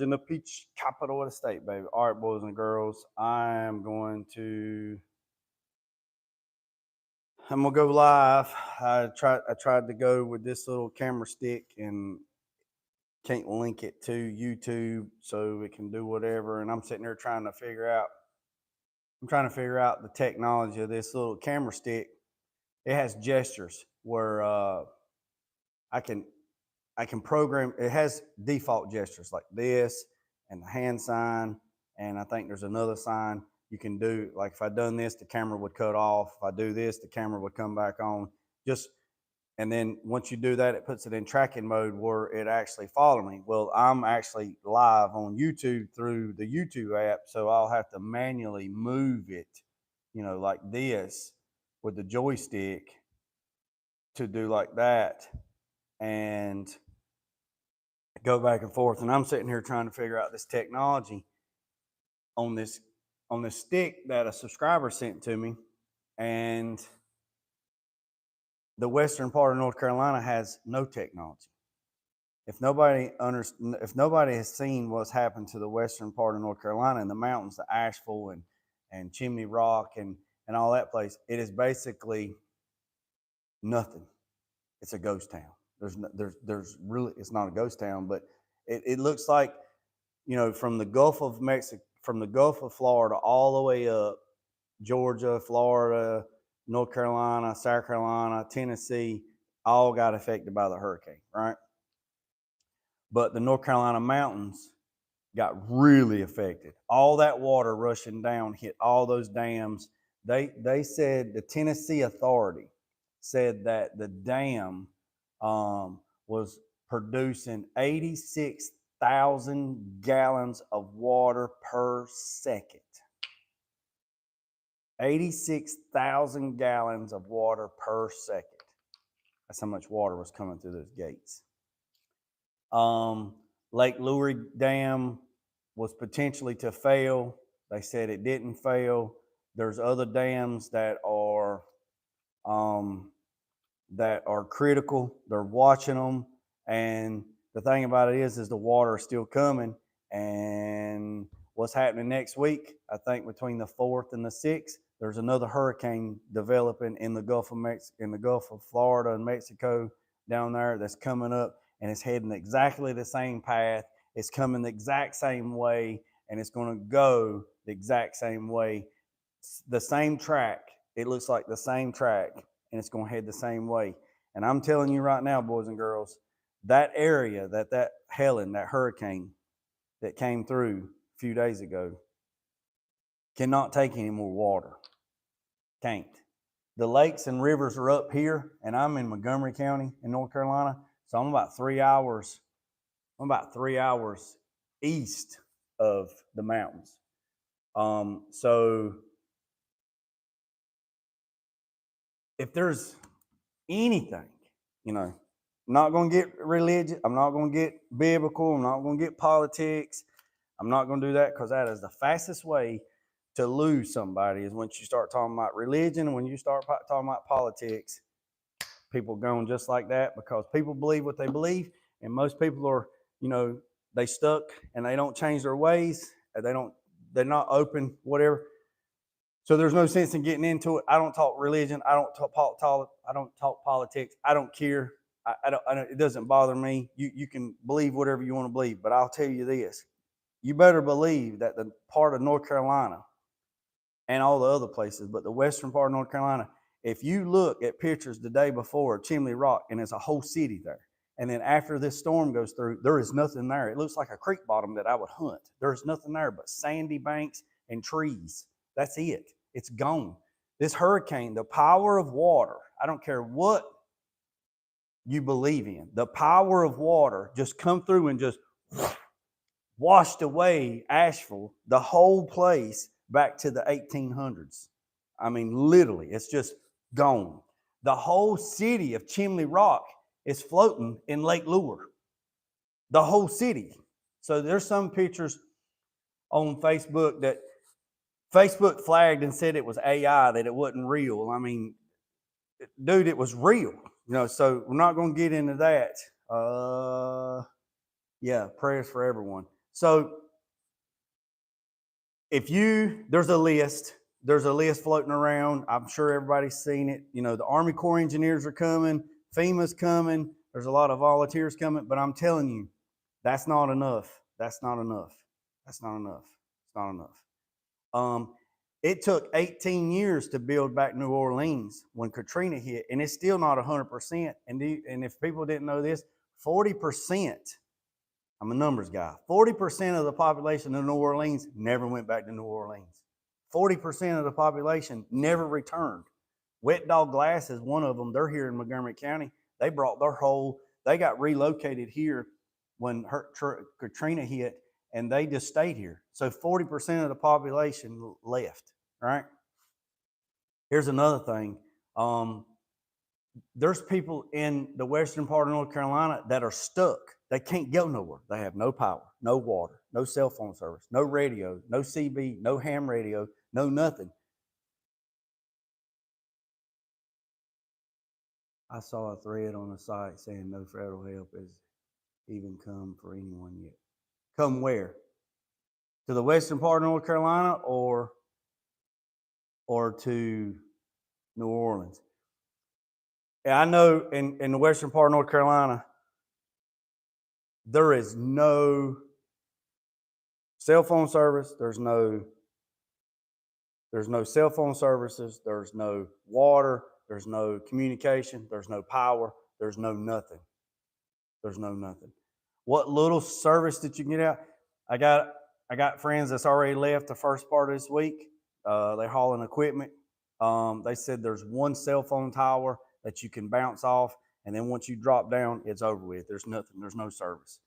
in the peach capital of the state, baby. All right, boys and girls, I'm gonna go live. I tried to go with this little camera stick and can't link it to YouTube so it can do whatever. And I'm sitting there trying to figure out the technology of this little camera stick. It has gestures where I can I can program. It has default gestures like this and the hand sign, and I think there's another sign you can do. Like if I done this, the camera would cut off. If I do this, the camera would come back on. Just and then once you do that, it puts it in tracking mode where it actually follow me. Well, I'm actually live on YouTube through the YouTube app, so I'll have to manually move it, like this with the joystick to do like that and go back and forth. And I'm sitting here trying to figure out this technology on this stick that a subscriber sent to me. And the western part of North Carolina has no technology. If nobody has seen what's happened to the western part of North Carolina and the mountains, the Asheville and Chimney Rock and all that place, it is basically nothing. It's a ghost town. There's really, it's not a ghost town, but it looks like, from the Gulf of Mexico, from the Gulf of Florida all the way up, Georgia, Florida, North Carolina, South Carolina, Tennessee, all got affected by the hurricane, right? But the North Carolina mountains got really affected. All that water rushing down hit all those dams. They said, the Tennessee Authority said that the dam was producing 86,000 gallons of water per second. 86,000 gallons of water per second. That's how much water was coming through those gates. Lake Lurie Dam was potentially to fail. They said it didn't fail. There's other dams that are critical. They're watching them, and the thing about it is the water is still coming. And what's happening next week? I think between the 4th and the 6th, there's another hurricane developing in the Gulf of Florida and Mexico down there that's coming up, and it's heading exactly the same path. It's coming the exact same way, and it's going to go the exact same way. The same track. It looks like the same track, and it's going to head the same way. And I'm telling you right now, boys and girls, that area, that Helen, that hurricane that came through a few days ago, cannot take any more water. Can't. The lakes and rivers are up here, and I'm in Montgomery County in North Carolina, so I'm about 3 hours east of the mountains. So if there's anything, I'm not going to get religious. I'm not going to get biblical. I'm not going to get politics. I'm not going to do that, because that is the fastest way to lose somebody, is once you start talking about religion. When you start talking about politics, people going just like that, because people believe what they believe, and most people are, they stuck and they don't change their ways. They're not open, whatever. So there's no sense in getting into it. I don't talk religion. I don't talk politics. I don't care. I don't. It doesn't bother me. You can believe whatever you want to believe, but I'll tell you this: you better believe that the part of North Carolina and all the other places, but the western part of North Carolina, if you look at pictures the day before Chimney Rock, and there's a whole city there, and then after this storm goes through, there is nothing there. It looks like a creek bottom that I would hunt. There's nothing there but sandy banks and trees. That's it. It's gone. This hurricane, the power of water, I don't care what you believe in, the power of water just come through and just washed away Asheville, the whole place, back to the 1800s. I mean, literally, it's just gone. The whole city of Chimney Rock is floating in Lake Lurie. The whole city. So there's some pictures on Facebook that Facebook flagged and said it was AI, that it wasn't real. I mean, dude, it was real. So we're not going to get into that. Yeah, prayers for everyone. So there's a list floating around. I'm sure everybody's seen it. You know, the Army Corps engineers are coming, FEMA's coming. There's a lot of volunteers coming, but I'm telling you, that's not enough. That's not enough. That's not enough. It's not enough. It took 18 years to build back New Orleans when Katrina hit, and it's still not 100%. And if people didn't know this, 40%, I'm a numbers guy, 40% of the population of New Orleans never went back to New Orleans. 40% of the population never returned. Wet Dog Glass is one of them. They're here in Montgomery County. They got relocated here when Katrina hit, and they just stayed here. So 40% of the population left, right? Here's another thing. There's people in the western part of North Carolina that are stuck. They can't go nowhere. They have no power, no water, no cell phone service, no radio, no CB, no ham radio, no nothing. I saw a thread on the site saying no federal help has even come for anyone yet. Come where? To the western part of North Carolina or to New Orleans? Yeah, I know in the western part of North Carolina, there is no cell phone service. There's no cell phone services. There's no water. There's no communication. There's no power. There's no nothing. There's no nothing. What little service that you can get out? I got friends that's already left the first part of this week. They're hauling equipment. They said there's one cell phone tower that you can bounce off, and then once you drop down, it's over with. There's nothing. There's no service.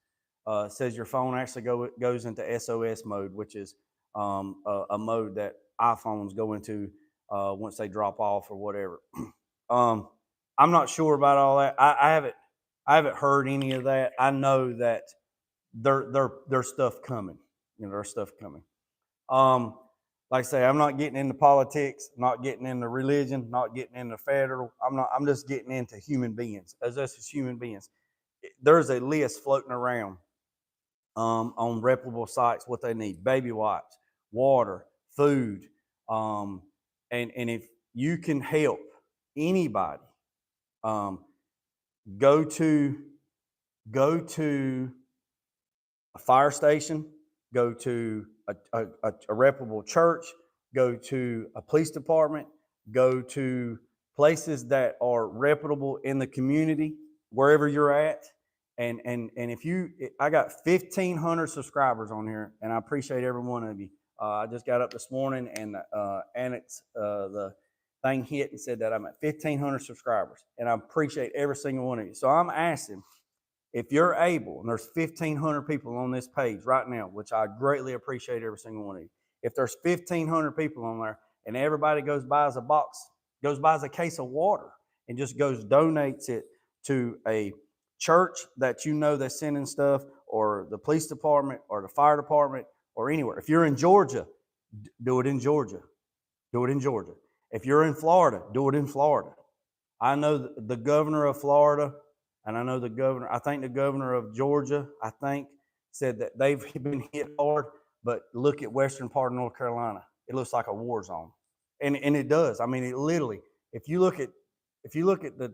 It says your phone actually goes into SOS mode, which is a mode that iPhones go into once they drop off or whatever. I'm not sure about all that. I haven't heard any of that. I know that there's stuff coming. You know, there's stuff coming. Like I say, I'm not getting into politics, not getting into religion, not getting into federal. I'm just getting into human beings, as us as human beings. There's a list floating around on reputable sites what they need: baby wipes, water, food, and if you can help anybody, go to a fire station, go to a reputable church, go to a police department, go to places that are reputable in the community, wherever you're at. And I got 1,500 subscribers on here, and I appreciate every one of you. I just got up this morning, and Annex, the thing hit and said that I'm at 1,500 subscribers, and I appreciate every single one of you. So I'm asking, if you're able, and there's 1,500 people on this page right now, which I greatly appreciate every single one of you. If there's 1,500 people on there, and everybody goes buys a case of water, and just donates it to a church that you know that's sending stuff, or the police department, or the fire department, or anywhere. If you're in Georgia, do it in Georgia. Do it in Georgia. If you're in Florida, do it in Florida. I know the governor of Florida, and I know I think the governor of Georgia, said that they've been hit hard, but look at western part of North Carolina. It looks like a war zone. And it does. I mean, it literally, if you look at the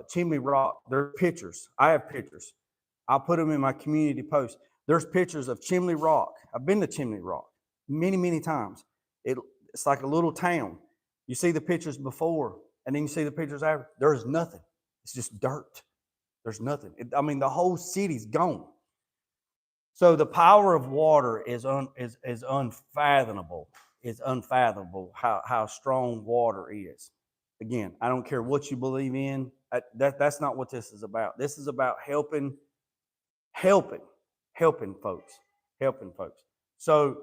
Chimney Rock, there are pictures. I have pictures. I'll put them in my community post. There's pictures of Chimney Rock. I've been to Chimney Rock many, many times. It's like a little town. You see the pictures before, and then you see the pictures after. There's nothing. It's just dirt. There's nothing. The whole city's gone. So the power of water is unfathomable. It's unfathomable how strong water is. Again, I don't care what you believe in. That's not what this is about. This is about helping folks. So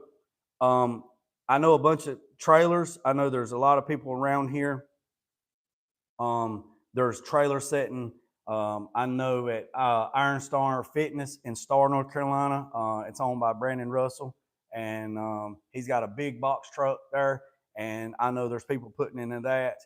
I know a bunch of trailers. I know there's a lot of people around here. There's trailer setting. I know at Iron Star Fitness in Star, North Carolina. It's owned by Brandon Russell, and he's got a big box truck there. And I know there's people putting into that.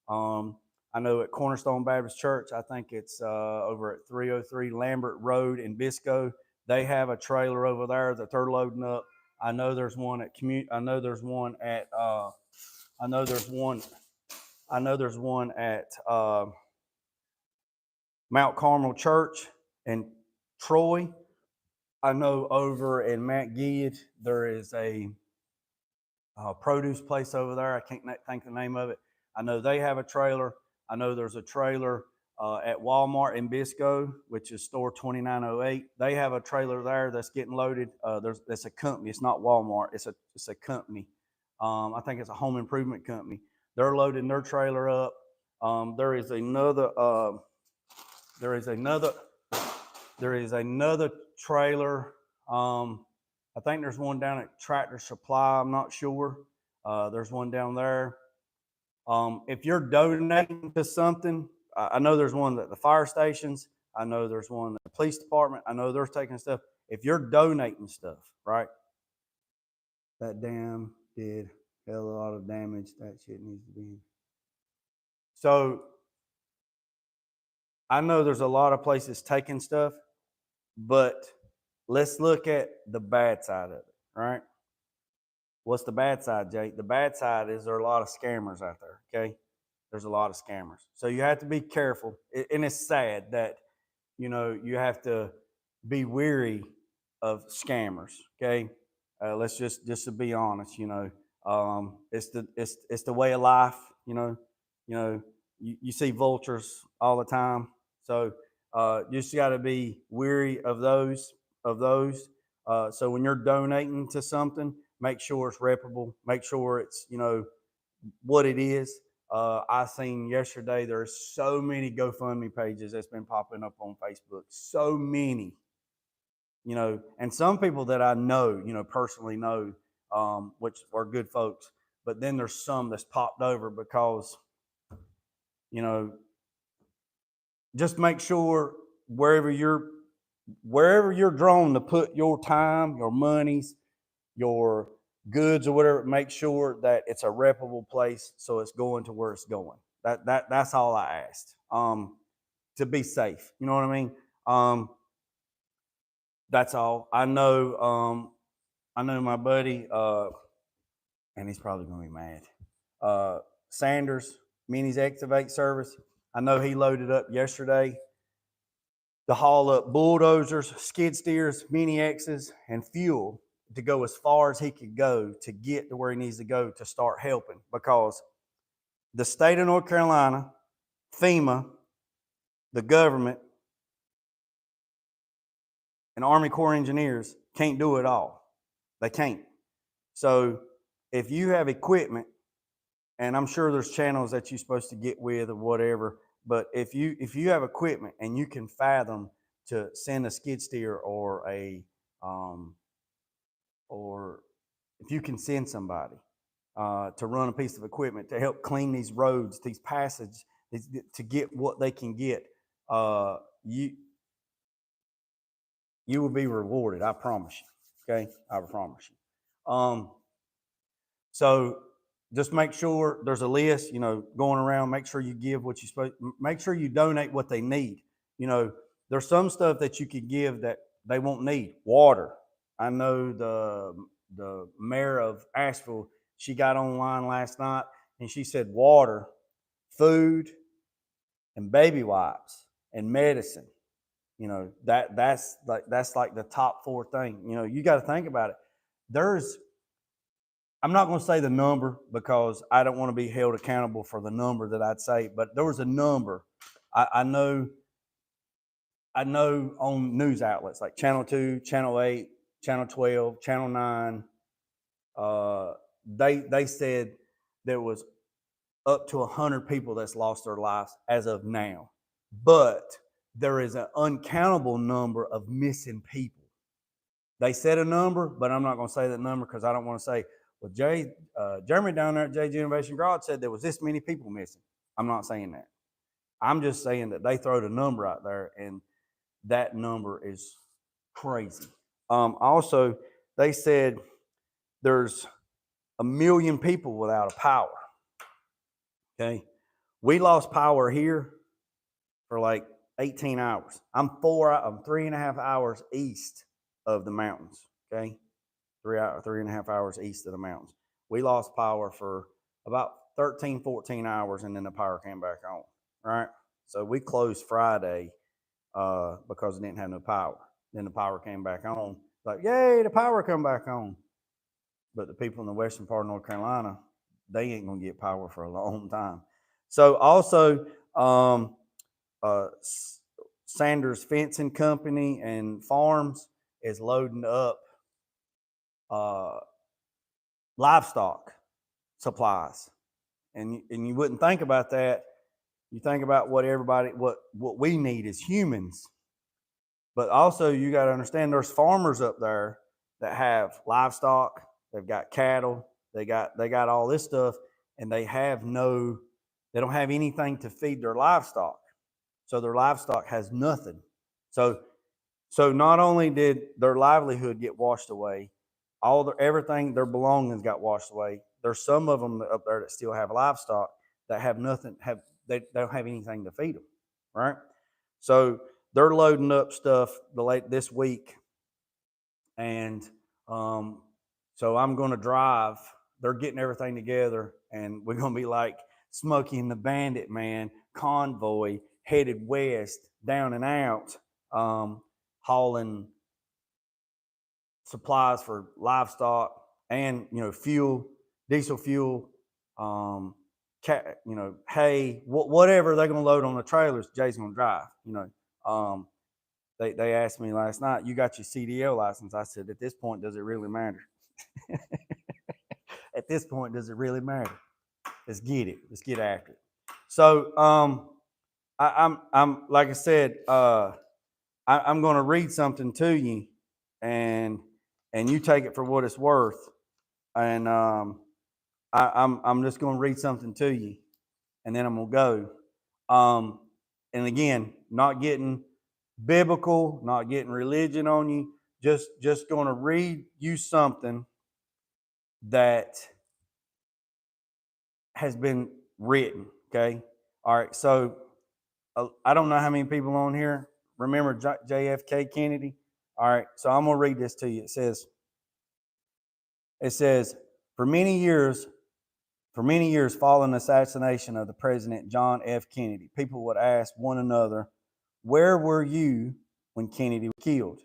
I know at Cornerstone Baptist Church, I think it's over at 303 Lambert Road in Bisco. They have a trailer over there that they're loading up. I know there's one at I know there's one at I know there's one at Mount Carmel Church in Troy. I know over in Matt Gilead there is a produce place over there. I can't think the name of it. I know they have a trailer. I know there's a trailer at Walmart in Bisco, which is store 2908. They have a trailer there that's getting loaded. It's a company. It's not Walmart. It's a company. I think it's a home improvement company. They're loading their trailer up. There is another trailer. I think there's one down at Tractor Supply. I'm not sure. There's one down there. If you're donating to something, I know there's one at the fire stations. I know there's one at the police department. I know they're taking stuff. If you're donating stuff, right? That dam did a hell of a lot of damage. That shit needs to be. So I know there's a lot of places taking stuff, but let's look at the bad side of it, right? What's the bad side, Jake? The bad side is there are a lot of scammers out there, okay? There's a lot of scammers. So you have to be careful. And it's sad that, you have to be weary of scammers, okay? Let's just to be honest, it's the way of life, you see vultures all the time. So you just got to be weary of those. So when you're donating to something, make sure it's reputable. Make sure it's what it is. I seen yesterday there's so many GoFundMe pages that's been popping up on Facebook. So many, and some people that I know, personally know, which are good folks. But then there's some that's popped over because, just make sure wherever you're drawn to put your time, your monies, your goods or whatever, make sure that it's a reputable place so it's going to where it's going. That's all I asked. To be safe. You know what I mean? That's all. I know my buddy, and he's probably gonna be mad. Sanders, Minis Excavate Service. I know he loaded up yesterday to haul up bulldozers, skid steers, mini X's, and fuel to go as far as he could go to get to where he needs to go to start helping, because the state of North Carolina, FEMA, the government, and Army Corps of Engineers can't do it all. They can't. So if you have equipment, and I'm sure there's channels that you're supposed to get with or whatever, but if you have equipment and you can fathom to send a skid steer or or if you can send somebody to run a piece of equipment to help clean these roads, these passages, to get what they can get, you will be rewarded. I promise you. Okay, I promise you. So just make sure there's a list, going around. Make sure you give what you're supposed. Make sure you donate what they need. There's some stuff that you could give that they won't need. Water. I know the mayor of Asheville. She got online last night and she said water, food, and baby wipes and medicine. That's like the top four thing. You got to think about it. I'm not going to say the number because I don't want to be held accountable for the number that I'd say, but there was a number. I know on news outlets like Channel 2, Channel 8, Channel 12, Channel 9, they said there was up to 100 people that's lost their lives as of now. But there is an uncountable number of missing people. They said a number, but I'm not going to say that number because I don't want to say, well, Jeremy down there at JG Innovation Garage said there was this many people missing. I'm not saying that. I'm just saying that they throw the number out there, and that number is crazy. Also, they said there's 1 million people without a power. Okay. We lost power here for like 18 hours. I'm 3.5 hours east of the mountains, okay? 3.5 hours east of the mountains. We lost power for about 13, 14 hours, and then the power came back on, right? So we closed Friday because it didn't have no power. Then the power came back on. Like, yay, the power come back on. But the people in the western part of North Carolina, they ain't going to get power for a long time. So also, Sanders Fencing Company and Farms is loading up livestock supplies. And you wouldn't think about that. You think about what we need as humans. But also you got to understand there's farmers up there that have livestock, they've got cattle, they got all this stuff, and they don't have anything to feed their livestock. So their livestock has nothing. So not only did their livelihood get washed away, everything, their belongings got washed away. There's some of them up there that still have livestock that have nothing, they don't have anything to feed them, right? So they're loading up stuff this week, and so I'm going to drive. They're getting everything together, and we're going to be like Smokey and the Bandit, man, convoy headed west, down and out, hauling supplies for livestock and fuel, diesel fuel, hay, whatever they're going to load on the trailers. Jay's going to drive. They asked me last night, "You got your CDL license?" I said, "At this point, does it really matter?" At this point, does it really matter? Let's get it. Let's get after it. So, I'm like I said, I'm going to read something to you, and you take it for what it's worth. And I'm just going to read something to you, and then I'm going to go. And again, not getting biblical, not getting religion on you. Just going to read you something that has been written. Okay. All right. So I don't know how many people on here remember JFK Kennedy. All right. So I'm going to read this to you. It says, for many years following the assassination of the President John F. Kennedy, people would ask one another, where were you when Kennedy was killed?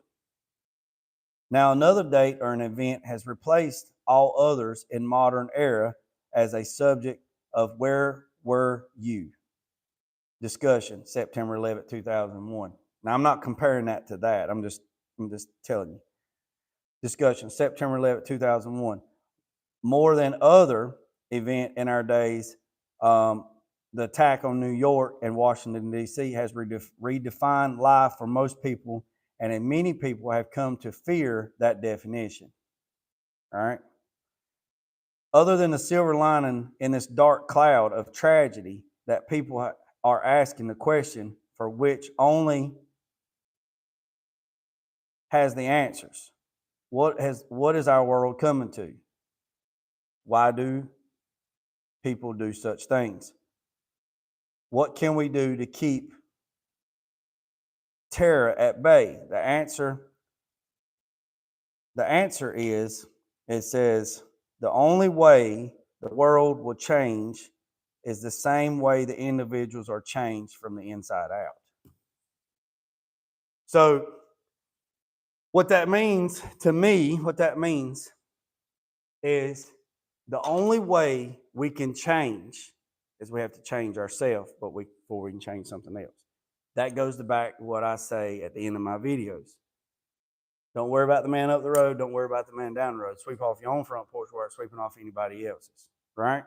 Now, another date or an event has replaced all others in modern era as a subject of where were you? Discussion, September 11th, 2001. Now, I'm not comparing that to that. I'm just telling you. Discussion, September 11th, 2001. More than other event in our days, the attack on New York and Washington, D.C. has redefined life for most people, and many people have come to fear that definition. All right. Other than the silver lining in this dark cloud of tragedy that people are asking the question for which only has the answers. What is our world coming to? Why do people do such things? What can we do to keep terror at bay? The answer is, it says, the only way the world will change is the same way the individuals are changed from the inside out. So what that means to me, is the only way we can change is we have to change ourselves, before we can change something else. That goes back to what I say at the end of my videos. Don't worry about the man up the road. Don't worry about the man down the road. Sweep off your own front porch without sweeping off anybody else's, right?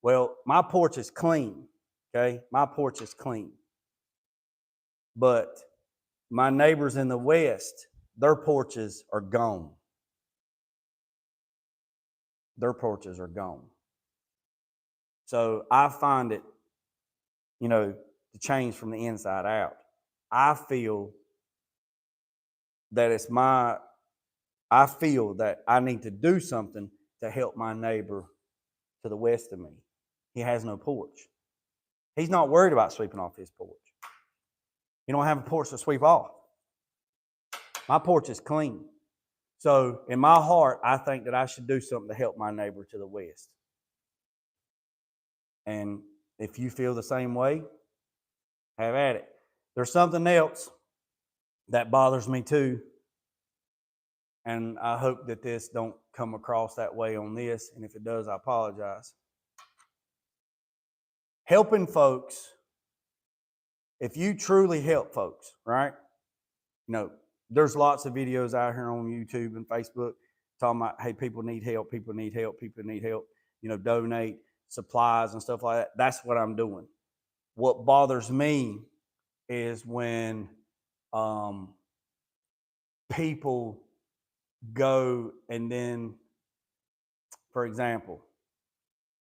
Well, my porch is clean, okay? My porch is clean. But my neighbors in the west, their porches are gone. Their porches are gone. So I find it, to change from the inside out. I feel that I need to do something to help my neighbor to the west of me. He has no porch. He's not worried about sweeping off his porch. You don't have a porch to sweep off. My porch is clean. So in my heart, I think that I should do something to help my neighbor to the west. And if you feel the same way, have at it. There's something else that bothers me too. And I hope that this don't come across that way on this. And if it does, I apologize. Helping folks, if you truly help folks, right? You know, there's lots of videos out here on YouTube and Facebook talking about, hey, people need help, people need help, people need help, you know, donate supplies and stuff like that. That's what I'm doing. What bothers me is when people go and then, for example,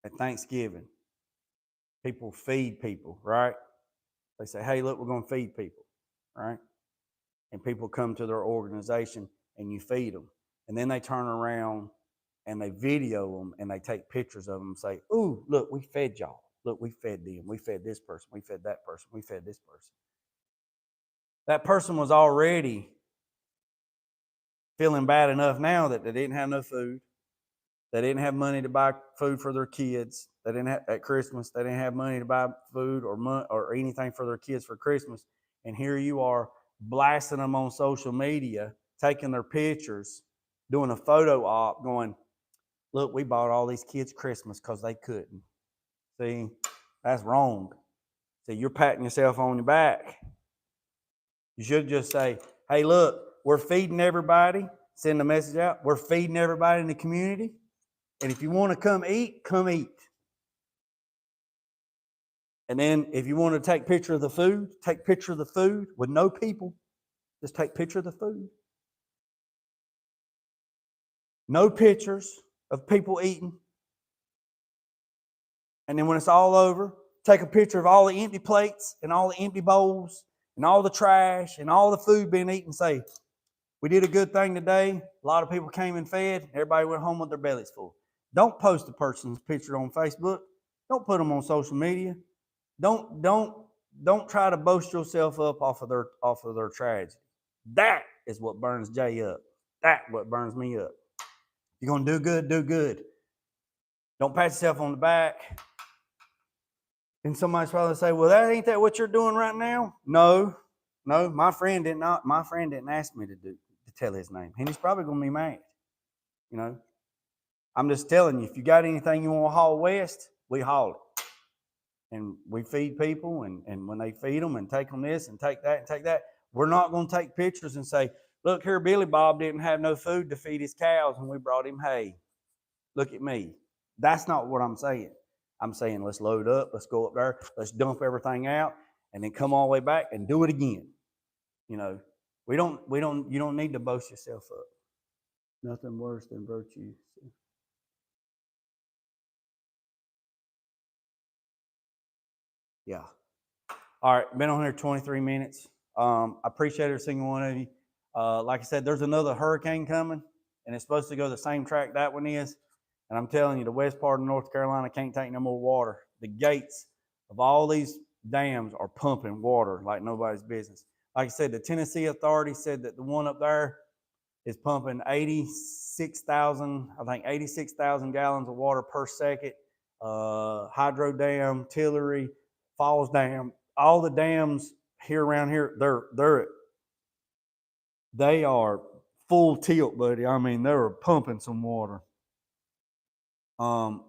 at Thanksgiving, people feed people, right? They say, hey, look, we're going to feed people, right? And people come to their organization and you feed them. And then they turn around and they video them and they take pictures of them and say, ooh, look, we fed y'all. Look, we fed them. We fed this person. We fed that person. We fed this person. That person was already feeling bad enough now that they didn't have no food. They didn't have money to buy food for their kids. They didn't have, at Christmas, they didn't have money to buy food or anything for their kids for Christmas. And here you are blasting them on social media, taking their pictures, doing a photo op, going, look, we bought all these kids Christmas because they couldn't. See, that's wrong. See, you're patting yourself on the back. You should just say, hey, look, we're feeding everybody. Send a message out. We're feeding everybody in the community. And if you want to come eat, come eat. And then if you want to take a picture of the food, take a picture of the food with no people. Just take a picture of the food. No pictures of people eating. And then when it's all over, take a picture of all the empty plates and all the empty bowls and all the trash and all the food being eaten and say, we did a good thing today. A lot of people came and fed. Everybody went home with their bellies full. Don't post a person's picture on Facebook. Don't put them on social media. Don't try to boast yourself up off of their tragedy. That is what burns Jay up. That's what burns me up. You're gonna do good, do good. Don't pat yourself on the back. And somebody's probably say, well, ain't that what you're doing right now? No, my friend didn't ask me to tell his name. And he's probably gonna be mad. You know. I'm just telling you, if you got anything you want to haul west, we haul it. And we feed people, and when they feed them and take them this and take that and take that, we're not going to take pictures and say, look here, Billy Bob didn't have no food to feed his cows and we brought him hay. Look at me. That's not what I'm saying. I'm saying let's load up, let's go up there, let's dump everything out, and then come all the way back and do it again. You know, you don't need to boast yourself up. Nothing worse than virtue. Yeah. All right. Been on here 23 minutes. I appreciate every single one of you. Like I said, there's another hurricane coming, and it's supposed to go the same track that one is. And I'm telling you, the west part of North Carolina can't take no more water. The gates of all these dams are pumping water like nobody's business. Like I said, the Tennessee Authority said that the one up there is pumping 86,000 gallons of water per second. Hydro Dam, Tillery, Falls Dam, all the dams here around here, they are full tilt, buddy. I mean, they're pumping some water. Some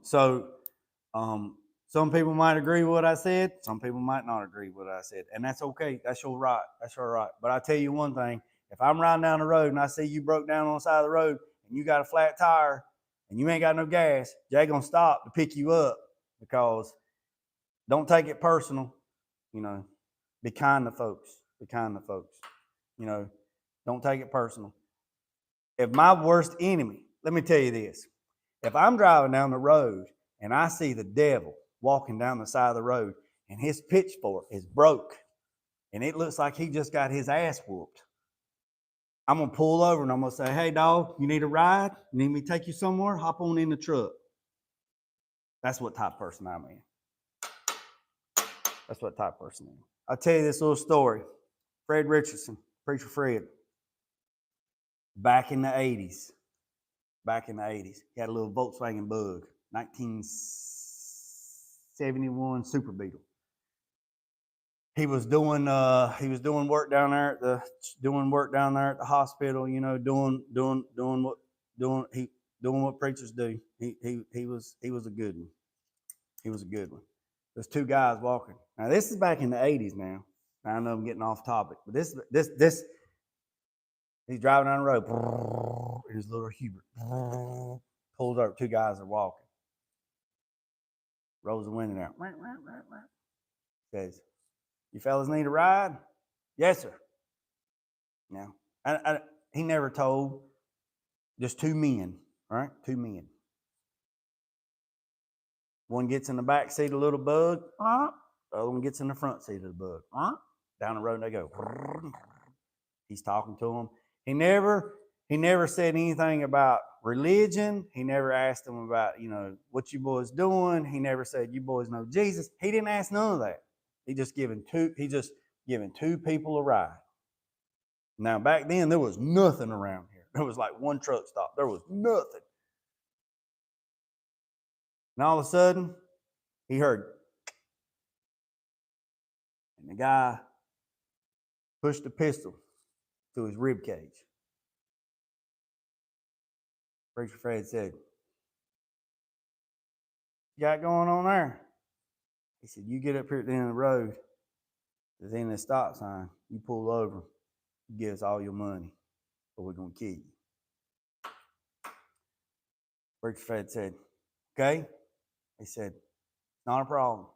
people might agree with what I said. Some people might not agree with what I said. And that's okay. That's your right. That's your right. But I tell you one thing, if I'm riding down the road and I see you broke down on the side of the road and you got a flat tire and you ain't got no gas, Jay gonna stop to pick you up, because don't take it personal. You know, be kind to folks. Be kind to folks. You know, don't take it personal. If my worst enemy, let me tell you this, if I'm driving down the road and I see the devil walking down the side of the road and his pitchfork is broke and it looks like he just got his ass whooped, I'm going to pull over and I'm going to say, hey, dog, you need a ride? You need me to take you somewhere? Hop on in the truck. That's what type of person I'm in. That's what type of person I am. I'll tell you this little story. Fred Richardson, Preacher Fred. back in the 80s. Back in the 80s. He had a little Volkswagen Bug, 1971 Super Beetle. He was doing work down there at the hospital, you know, doing what preachers do. He was a good one. He was a good one. There's two guys walking. Now this is back in the 80s now. I know I'm getting off topic, but this he's driving down the road. Here's little Hubert. Pulls over. Two guys are walking. Rolls the window down. Says, "You fellas need a ride?" "Yes, sir." Now, he never told. Just two men, right? Two men. One gets in the back seat of the little Bug. The other one gets in the front seat of the Bug. Down the road they go. He's talking to them. He never said anything about religion. He never asked them about, you know, what you boys doing. He never said, "You boys know Jesus." He didn't ask none of that. He just giving two people a ride. Now back then there was nothing around here. There was like one truck stop. There was nothing. And all of a sudden, he heard, and the guy pushed a pistol to his rib cage. Preacher Fred said, "You got going on there?" He said, "You get up here at the end of the road, at the end of the stop sign, you pull over, you give us all your money, or we're going to kill you." Preacher Fred said, "Okay." He said, "Not a problem."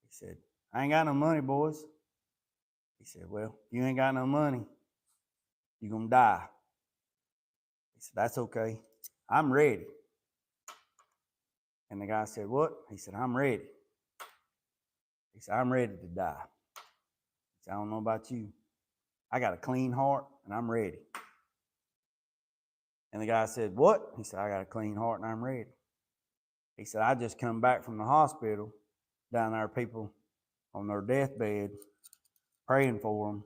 He said, "I ain't got no money, boys." He said, "Well, you ain't got no money, you're going to die." He said, "That's okay. I'm ready." And the guy said, "What?" He said, "I'm ready." He said, "I'm ready to die." He said, "I don't know about you. I got a clean heart and I'm ready." And the guy said, "What?" He said, "I got a clean heart and I'm ready." He said, "I just come back from the hospital, down there, people on their deathbed, praying for them,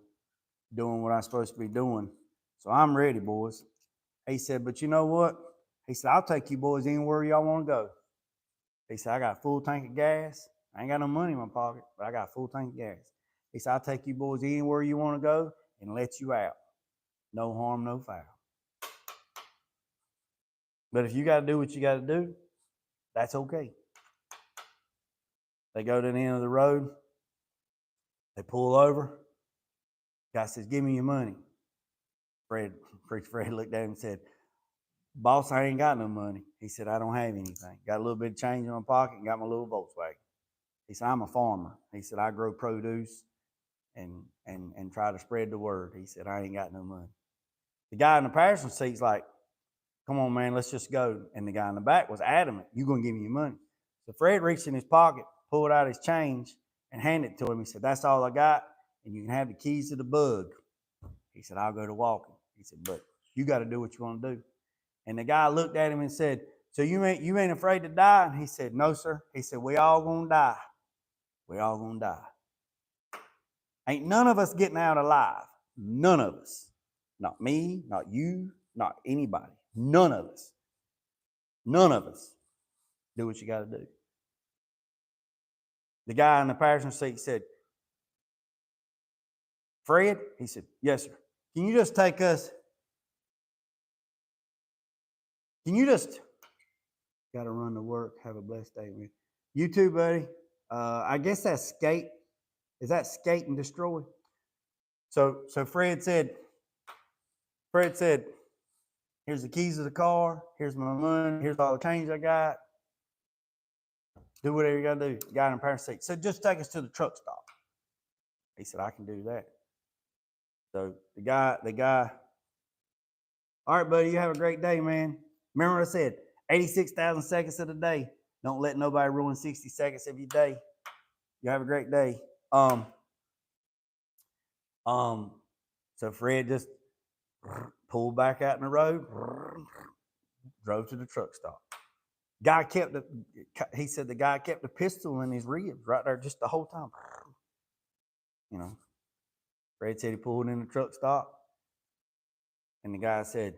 doing what I'm supposed to be doing. So I'm ready, boys." He said, "But you know what?" He said, "I'll take you boys anywhere y'all want to go." He said, "I got a full tank of gas. I ain't got no money in my pocket, but I got a full tank of gas." He said, "I'll take you boys anywhere you want to go and let you out. No harm, no foul. But if you got to do what you got to do, that's okay." They go to the end of the road. They pull over. Guy says, "Give me your money." Preacher Fred looked at him and said, "Boss, I ain't got no money." He said, "I don't have anything. Got a little bit of change in my pocket and got my little Volkswagen." He said, "I'm a farmer." He said, "I grow produce and try to spread the word." He said, "I ain't got no money." The guy in the passenger seat's like, "Come on, man, let's just go." And the guy in the back was adamant, "You're going to give me your money." So Fred reached in his pocket, pulled out his change, and handed it to him. He said, "That's all I got, and you can have the keys to the Bug." He said, "I'll go to walking." He said, "But you got to do what you want to do." And the guy looked at him and said, "So you ain't afraid to die?" And he said, "No, sir." He said, "We all gonna die. We all gonna die. Ain't none of us getting out alive. None of us. Not me, not you, not anybody. None of us. None of us. Do what you got to do." The guy in the passenger seat said, "Fred?" He said, "Yes, sir. Can you just take us? Can you just?" Got to run to work. Have a blessed day, man. You too, buddy. I guess that's skate. Is that skate and destroy? So Fred said, "Here's the keys of the car. Here's my money. Here's all the change I got. Do whatever you got to do." The guy in the passenger seat said, "Just take us to the truck stop." He said, "I can do that." So the guy, "All right, buddy, you have a great day, man. Remember what I said, 86,000 seconds of the day. Don't let nobody ruin 60 seconds of your day. You have a great day." So Fred just pulled back out in the road, drove to the truck stop. He said the guy kept the pistol in his ribs right there just the whole time. You know, Fred said he pulled in the truck stop. And the guy said,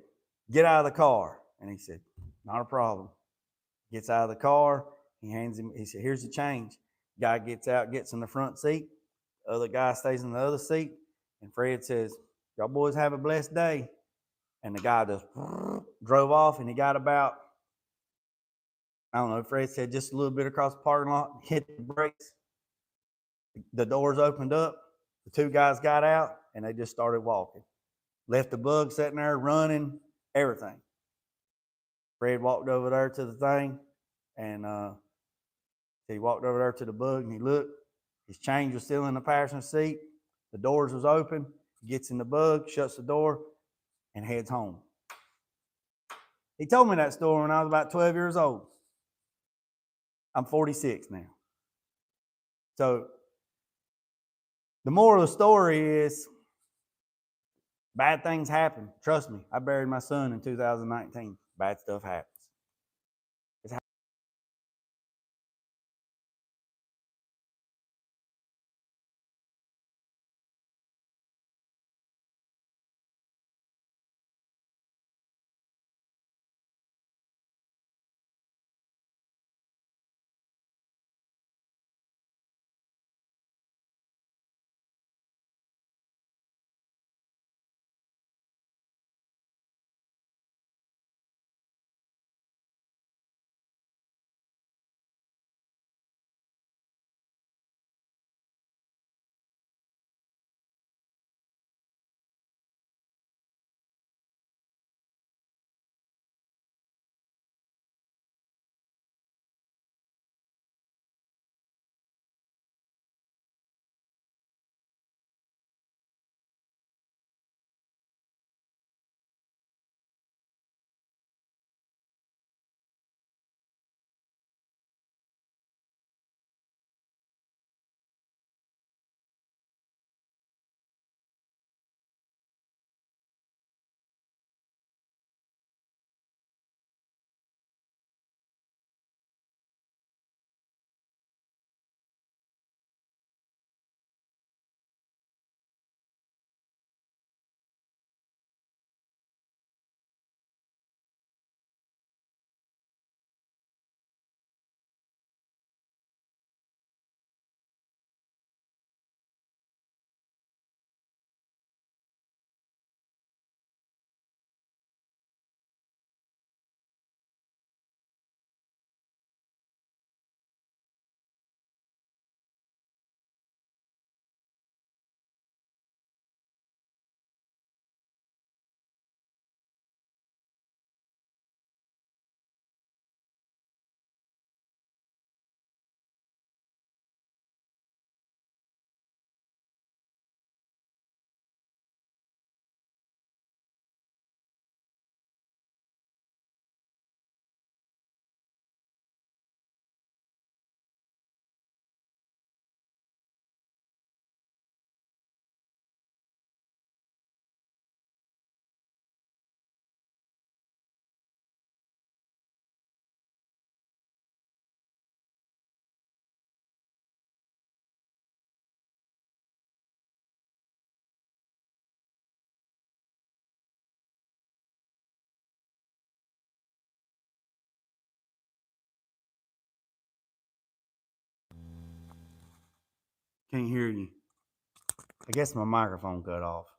"Get out of the car." And he said, "Not a problem." Gets out of the car. He hands him, he said, "Here's the change." Guy gets out, gets in the front seat. The other guy stays in the other seat. And Fred says, "Y'all boys have a blessed day." And the guy just drove off, and he got about, I don't know, Fred said just a little bit across the parking lot, hit the brakes. The doors opened up. The two guys got out, and they just started walking. Left the bug sitting there running, everything. Fred walked over there to the thing, and he walked over there to the bug, and he looked. His change was still in the passenger seat. The doors was open. He gets in the bug, shuts the door, and heads home. He told me that story when I was about 12 years old. I'm 46 now. So the moral of the story is bad things happen. Trust me, I buried my son in 2019. Bad stuff happens. Can't hear you. I guess my microphone cut off.